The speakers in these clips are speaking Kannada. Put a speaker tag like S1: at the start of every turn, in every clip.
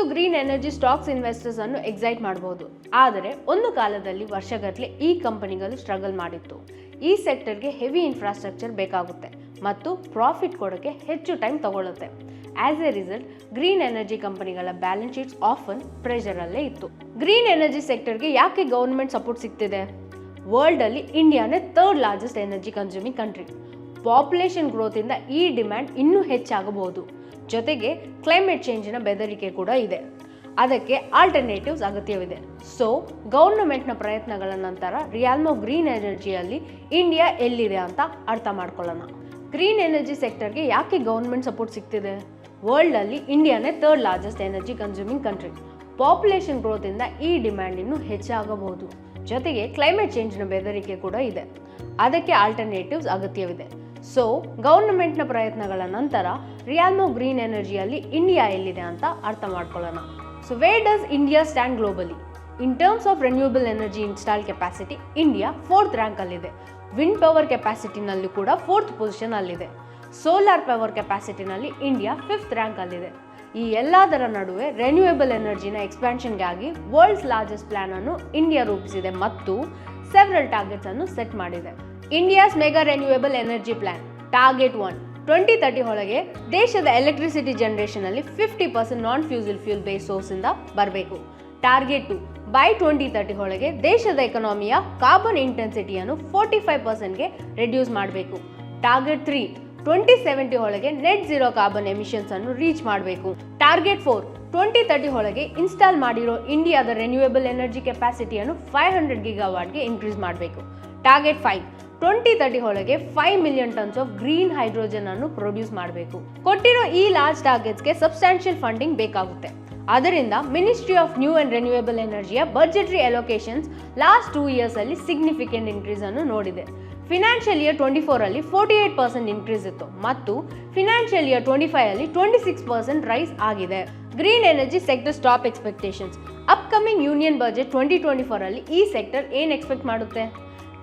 S1: ಇವತ್ತು ಗ್ರೀನ್ ಎನರ್ಜಿ ಸ್ಟಾಕ್ಸ್ ಇನ್ವೆಸ್ಟರ್ಸ್ ಅನ್ನು ಎಕ್ಸೈಟ್ ಮಾಡಬಹುದು, ಆದರೆ ಒಂದು ಕಾಲದಲ್ಲಿ ವರ್ಷಗಟ್ಟಲೆ ಈ ಕಂಪನಿಗಳು ಸ್ಟ್ರಗಲ್ ಮಾಡಿತ್ತು. ಈ ಸೆಕ್ಟರ್ಗೆ ಹೆವಿ ಇನ್ಫ್ರಾಸ್ಟ್ರಕ್ಚರ್ ಬೇಕಾಗುತ್ತೆ ಮತ್ತು ಪ್ರಾಫಿಟ್ ಕೊಡೋಕ್ಕೆ ಹೆಚ್ಚು ಟೈಮ್ ತಗೊಳ್ಳುತ್ತೆ. As a result green energy ಕಂಪನಿಗಳ ಬ್ಯಾಲೆನ್ಸ್ ಶೀಟ್ಸ್ ಆಫನ್ ಪ್ರೆಷರ್ ಅಲ್ಲೇ ಇತ್ತು. ಗ್ರೀನ್ ಎನರ್ಜಿ ಸೆಕ್ಟರ್ಗೆ ಯಾಕೆ ಗವರ್ನಮೆಂಟ್ ಸಪೋರ್ಟ್ ಸಿಗ್ತಿದೆ? ವರ್ಲ್ಡ್ ಅಲ್ಲಿ ಇಂಡಿಯಾನೇ third largest energy consuming country. Population growth ಇಂದ ಈ ಡಿಮ್ಯಾಂಡ್ ಇನ್ನೂ ಹೆಚ್ಚಾಗಬಹುದು. ಜೊತೆಗೆ ಕ್ಲೈಮೇಟ್ ಚೇಂಜಿನ ಬೆದರಿಕೆ ಕೂಡ ಇದೆ. ಅದಕ್ಕೆ ಆಲ್ಟರ್ನೇಟಿವ್ಸ್ ಅಗತ್ಯವಿದೆ. ಸೊ ಗವರ್ನಮೆಂಟ್ನ ಪ್ರಯತ್ನಗಳ ನಂತರ ರಿಯಾಲ್ಮೋ ಗ್ರೀನ್ ಎನರ್ಜಿಯಲ್ಲಿ ಇಂಡಿಯಾ ಎಲ್ಲಿದೆ ಅಂತ ಅರ್ಥ ಮಾಡ್ಕೊಳ್ಳೋಣ. ಗ್ರೀನ್ ಎನರ್ಜಿ ಸೆಕ್ಟರ್ಗೆ ಯಾಕೆ ಗವರ್ನಮೆಂಟ್ ಸಪೋರ್ಟ್ ಸಿಗ್ತಿದೆ? ವರ್ಲ್ಡ್ ಅಲ್ಲಿ ಇಂಡಿಯಾನೇ third largest energy consuming country. Population growth ಇಂದ ಈ ಡಿಮ್ಯಾಂಡ್ ಇನ್ನೂ ಹೆಚ್ಚಾಗಬಹುದು. ಜೊತೆಗೆ ಕ್ಲೈಮೇಟ್ ಚೇಂಜ್ನ ಬೆದರಿಕೆ ಕೂಡ ಇದೆ. ಅದಕ್ಕೆ ಆಲ್ಟರ್ನೇಟಿವ್ಸ್ ಅಗತ್ಯವಿದೆ. ಸೊ ಗವರ್ನಮೆಂಟ್ನ ಪ್ರಯತ್ನಗಳ ನಂತರ ರಿಯಾಲ್ಮೋ ಗ್ರೀನ್ ಎನರ್ಜಿಯಲ್ಲಿ ಇಂಡಿಯಾ ಎಲ್ಲಿದೆ ಅಂತ ಅರ್ಥ ಮಾಡ್ಕೊಳ್ಳೋಣ. So where does India stand globally? In terms of renewable energy install capacity India 4th rank ಅಲ್ಲಿದೆ. ವಿಂಡ್ ಪವರ್ ಕೆಪಾಸಿಟಿನಲ್ಲಿ ಕೂಡ 4th ಪೊಸಿಷನ್ ಅಲ್ಲಿದೆ. ಸೋಲಾರ್ ಪವರ್ ಕೆಪಾಸಿಟಿನಲ್ಲಿ ಇಂಡಿಯಾ 5th ರ್ಯಾಂಕ್ ಅಲ್ಲಿದೆ. ಈ ಎಲ್ಲದರ ನಡುವೆ ರೆನ್ಯೂಯಬಲ್ ಎನರ್ಜಿನ ಎಕ್ಸ್ಪ್ಯಾನ್ಷನ್ಗಾಗಿ ವರ್ಲ್ಡ್ಸ್ ಲಾರ್ಜೆಸ್ಟ್ ಪ್ಲಾನ್ ಅನ್ನು ಇಂಡಿಯಾ ರೂಪಿಸಿದೆ ಮತ್ತು ಸೆವೆರಲ್ ಟಾರ್ಗೆಟ್ಸ್ ಅನ್ನು ಸೆಟ್ ಮಾಡಿದೆ. India's mega renewable energy plan target 1 2030 ಒಳಗೆ ದೇಶದ ಎಲೆಕ್ಟ್ರಿಸಿಟಿ ಜನರೇಷನ್ ಅಲ್ಲಿ 50% non fossil fuel base source ಇಂದ ಬರಬೇಕು. ಟಾರ್ಗೆಟ್ 2 ಬೈ 2030 ಒಳಗೆ ದೇಶದ ಎಕಾನಮಿಯ ಕಾರ್ಬನ್ ಇಂಟೆನ್ಸಿಟಿಯನ್ನು 45%ಗೆ ರೆಡ್ಯೂಸ್ ಮಾಡಬೇಕು. ಟಾರ್ಗೆಟ್ 3 2070 ಒಳಗೆ ನೆಟ್ ಝೀರೋ ಕಾರ್ಬನ್ ಎಮಿಷನ್ಸ್ ಅನ್ನು ರೀಚ್ ಮಾಡಬೇಕು. ಟಾರ್ಗೆಟ್ 4 2030 ಒಳಗೆ ಇನ್ಸ್ಟಾಲ್ ಮಾಡಿರೋ ಇಂಡಿಯಾದ ರೆನ್ಯೂಯಬಲ್ ಎನರ್ಜಿ ಕೆಪಾಸಿಟಿಯನ್ನು 500 ಗಿಗಾವಾಟ್ಗೆ ಇನ್ಕ್ರೀಸ್ ಮಾಡಬೇಕು. ಟಾರ್ಗೆಟ್ 5 2030 ಒಳಗೆ 5 million tons of green hydrogen ಅನ್ನು ಪ್ರೊಡ್ಯೂಸ್ ಮಾಡಬೇಕು. ಕೊಟ್ಟಿರೋ ಈ ಲಾರ್ಜ್ ಟಾರ್ಗೆಟ್ಸ್ಗೆ ಸಬ್ಸ್ಟಾನ್ಷಿಯಲ್ ಫಂಡಿಂಗ್ ಬೇಕಾಗುತ್ತೆ. ಅದರಿಂದ ministry of new and renewable ಎನರ್ಜಿಯ ಬಜೆಟರಿ ಅಲೋಕೇಶನ್ಸ್ ಲಾಸ್ಟ್ 2 ಇಯರ್ಸ್ ಅಲ್ಲಿ ಸಿಗ್ನಿಫಿಕೆಂಟ್ ಇನ್ಕ್ರೀಸ್ ಅನ್ನು ನೋಡಿದೆ. ಫಿನಾನ್ಷಿಯಲ್ ಇಯರ್ 24 ಅಲ್ಲಿ 48% ಇನ್ಕ್ರೀಸ್ ಇತ್ತು ಮತ್ತು ಫಿನಾನ್ಷಿಯಲ್ ಇಯರ್ 25 ಅಲ್ಲಿ 26% ರೈಸ್ ಆಗಿದೆ. Green energy sector top expectations. Upcoming union budget 2024 ಅಲ್ಲಿ ಈ ಸೆಕ್ಟರ್ ಏನು ಎಕ್ಸ್ಪೆಕ್ಟ್ ಮಾಡುತ್ತೆ?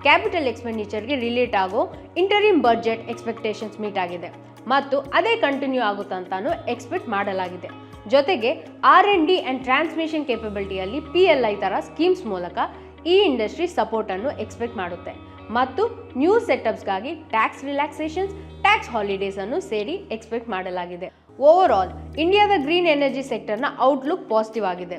S1: ಕ್ಯಾಪಿಟಲ್ ಎಕ್ಸ್ಪೆಂಡಿಚರ್ಗೆ ರಿಲೇಟ್ ಆಗೋ ಇಂಟರಿಮ್ ಬಜೆಟ್ ಎಕ್ಸ್ಪೆಕ್ಟೇಷನ್ಸ್ ಮೀಟ್ ಆಗಿದೆ ಮತ್ತು ಅದೇ ಕಂಟಿನ್ಯೂ ಆಗುತ್ತಂತಾನು ಎಕ್ಸ್ಪೆಕ್ಟ್ ಮಾಡಲಾಗಿದೆ. ಜೊತೆಗೆ R&D ಆ್ಯಂಡ್ ಟ್ರಾನ್ಸ್ಮಿಷನ್ ಕೇಪಬಿಲಿಟಿಯಲ್ಲಿ PLI ಥರ ಸ್ಕೀಮ್ಸ್ ಮೂಲಕ ಈ ಇಂಡಸ್ಟ್ರಿ ಸಪೋರ್ಟ್ ಅನ್ನು ಎಕ್ಸ್ಪೆಕ್ಟ್ ಮಾಡುತ್ತೆ ಮತ್ತು ನ್ಯೂ ಸೆಟಪ್ಸ್ಗಾಗಿ ಟ್ಯಾಕ್ಸ್ ರಿಲ್ಯಾಕ್ಸೇಷನ್ಸ್, ಟ್ಯಾಕ್ಸ್ ಹಾಲಿಡೇಸ್ ಅನ್ನು ಸೇರಿ ಎಕ್ಸ್ಪೆಕ್ಟ್ ಮಾಡಲಾಗಿದೆ. ಓವರ್ ಆಲ್ ಇಂಡಿಯಾದ ಗ್ರೀನ್ ಎನರ್ಜಿ ಸೆಕ್ಟರ್ನ ಔಟ್ಲುಕ್ ಪಾಸಿಟಿವ್ ಆಗಿದೆ.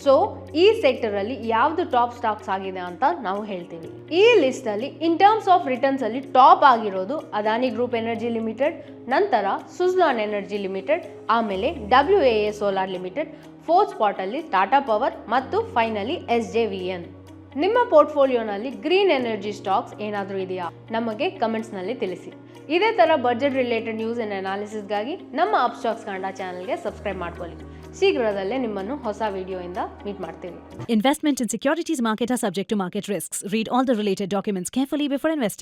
S1: ಸೊ ಈ ಸೆಕ್ಟರ್ ಅಲ್ಲಿ ಯಾವ್ದು ಟಾಪ್ ಸ್ಟಾಕ್ಸ್ ಆಗಿದೆ ಅಂತ ನಾವು ಹೇಳ್ತೀವಿ. ಈ ಲಿಸ್ಟ್ ಅಲ್ಲಿ ಇನ್ ಟರ್ಮ್ಸ್ ಆಫ್ ರಿಟರ್ನ್ಸ್ ಅಲ್ಲಿ ಟಾಪ್ ಆಗಿರೋದು ಅದಾನಿ ಗ್ರೂಪ್ ಎನರ್ಜಿ ಲಿಮಿಟೆಡ್, ನಂತರ ಸುಜ್ಲಾನ್ ಎನರ್ಜಿ ಲಿಮಿಟೆಡ್, ಆಮೇಲೆ WAA solar limited, 4th spot ಅಲ್ಲಿ ಟಾಟಾ ಪವರ್ ಮತ್ತು ಫೈನಲಿ SJVN. ನಿಮ್ಮ ಪೋರ್ಟ್ಫೋಲಿಯೋನಲ್ಲಿ ಗ್ರೀನ್ ಎನರ್ಜಿ ಸ್ಟಾಕ್ಸ್ ಏನಾದರೂ ಇದೆಯಾ? ನಮಗೆ ಕಮೆಂಟ್ಸ್ ನಲ್ಲಿ ತಿಳಿಸಿ. ಇದೇ ತರ ಬಜೆಟ್ ರಿಲೇಟೆಡ್ ನ್ಯೂಸ್ ಅಂಡ್ ಅನಾಲಿಸಿಸ್ಗಾಗಿ ನಮ್ಮ ಅಪ್ ಸ್ಟಾಕ್ಸ್ ಕನ್ನಡ ಚಾನಲ್ಗೆ ಸಬ್ಸ್ಕ್ರೈಬ್ ಮಾಡ್ಕೊಳ್ಳಿ. ಶೀಘ್ರದಲ್ಲೇ ನಿಮ್ಮನ್ನು ಹೊಸ ವಿಡಿಯೋಯಿಂದ ಮೀಟ್ ಮಾಡ್ತೀವಿ.
S2: Investment in securities market are subject to market risks. Read all the related documents carefully before investing.